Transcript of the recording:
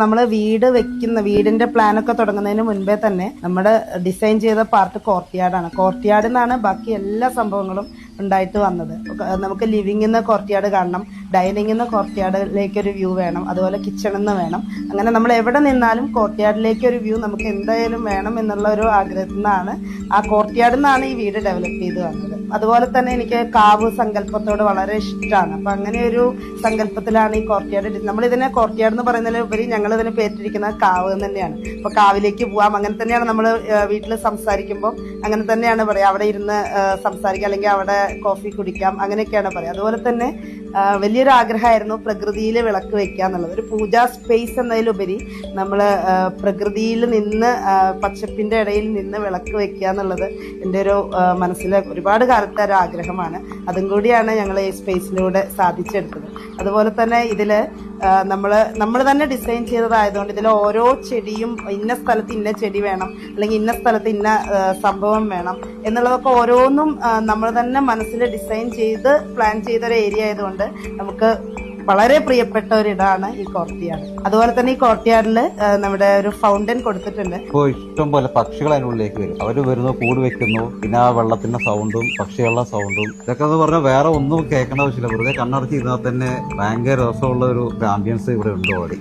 നമ്മൾ വീടിന്റെ പ്ലാനൊക്കെ തുടങ്ങുന്നതിന് മുൻപേ തന്നെ നമ്മുടെ ഡിസൈൻ ചെയ്ത പാർട്ട് കോർട്ട്യാർഡാണ്. കോർട്ട്യാർഡിൽ നിന്നാണ് ബാക്കി എല്ലാ സംഭവങ്ങളും ഉണ്ടായിട്ട് വന്നത്. നമുക്ക് ലിവിംഗിൽ നിന്ന് കോർട്ട്യാർഡ് കാണണം, ഡൈനിങ്ങിൽ നിന്ന് കോർട്ട്യാർഡിലേക്ക് ഒരു വ്യൂ വേണം, അതുപോലെ കിച്ചണിൽ നിന്ന് വേണം. അങ്ങനെ നമ്മൾ എവിടെ നിന്നാലും കോർട്ട്യാർഡിലേക്ക് ഒരു വ്യൂ നമുക്ക് എന്തായാലും വേണം എന്നുള്ള ഒരു ആഗ്രഹത്തിൽ നിന്നാണ് ആ കോർട്ട്യാർഡിൽ നിന്നാണ് ഈ വീട് ഡെവലപ്പ് ചെയ്ത് വന്നത്. അതുപോലെ തന്നെ എനിക്ക് കാവ് സങ്കല്പത്തോട് വളരെ ഇഷ്ടമാണ്. അപ്പൊ അങ്ങനെ ഒരു സങ്കല്പത്തിലാണ് ഈ കോർട്ട്യാർഡ്. നമ്മളിതിനെ കോർട്ട്യാർഡ് എന്ന് പറയുന്നതിലുപരി ഞങ്ങൾ ഇതിന് പേരിട്ടിരിക്കുന്നത് കാവ് എന്ന് തന്നെയാണ്. അപ്പൊ കാവിലേക്ക് പോവാം, അങ്ങനെ തന്നെയാണ് നമ്മൾ വീട്ടിൽ സംസാരിക്കുമ്പോൾ അങ്ങനെ തന്നെയാണ് പറയാം. അവിടെ ഇരുന്ന് സംസാരിക്കാം, അല്ലെങ്കിൽ അവിടെ കോഫി കുടിക്കാം, അങ്ങനെയൊക്കെയാണ് പറയാം. അതുപോലെ തന്നെ വലിയൊരു ആഗ്രഹമായിരുന്നു പ്രകൃതിയിൽ വിളക്ക് വെക്കുക എന്നുള്ളത്. ഒരു പൂജാ സ്പേസ് എന്നതിലുപരി നമ്മൾ പ്രകൃതിയിൽ നിന്ന് പച്ചപ്പിന്റെ ഇടയിൽ നിന്ന് വിളക്ക് വെക്കുക എന്നുള്ളത് എൻ്റെ ഒരു മനസ്സിലെ ഒരുപാട് കാലത്തെ ഒരു ആഗ്രഹമാണ്. അതും കൂടിയാണ് ഞങ്ങൾ ഈ സ്പേസിലൂടെ സാധിച്ചെടുത്തത്. അതുപോലെ തന്നെ ഇതില് നമ്മൾ തന്നെ ഡിസൈൻ ചെയ്തതായതുകൊണ്ട് ഇതിൽ ഓരോ ചെടിയും ഇന്ന സ്ഥലത്ത് ഇന്ന ചെടി വേണം, അല്ലെങ്കിൽ ഇന്ന സ്ഥലത്ത് ഇന്ന സംഭവം വേണം എന്നുള്ളതൊക്കെ ഓരോന്നും നമ്മൾ തന്നെ മനസ്സിൽ ഡിസൈൻ ചെയ്ത് പ്ലാൻ ചെയ്ത ഒരു ഏരിയ ആയതുകൊണ്ട് നമുക്ക് വളരെ പ്രിയപ്പെട്ട ഒരിടാണ് ഈ കോർട്ട്യാർഡ്. അതുപോലെ തന്നെ ഈ കോർട്ട്യാർഡില് നമ്മുടെ ഒരു ഫൗണ്ടൻ കൊടുത്തിട്ടുണ്ട്. ഇപ്പോൾ ഇഷ്ടം പോലെ പക്ഷികൾ അതിനുള്ളിലേക്ക് വരും. അവര് വരുന്നു, കൂട് വെക്കുന്നു, പിന്നെ ആ വെള്ളത്തിന്റെ സൗണ്ടും പക്ഷികളുടെ സൗണ്ടും ഇതൊക്കെ എന്ന് പറഞ്ഞാൽ വേറെ ഒന്നും കേൾക്കേണ്ട ആവശ്യമില്ല. വെറുതെ കണ്ണടച്ച് ഇരുന്നാൽ തന്നെ ഭയങ്കര രസമുള്ള ഒരു ആംബിയൻസ് ഇവിടെ ഉണ്ട് ഓടി.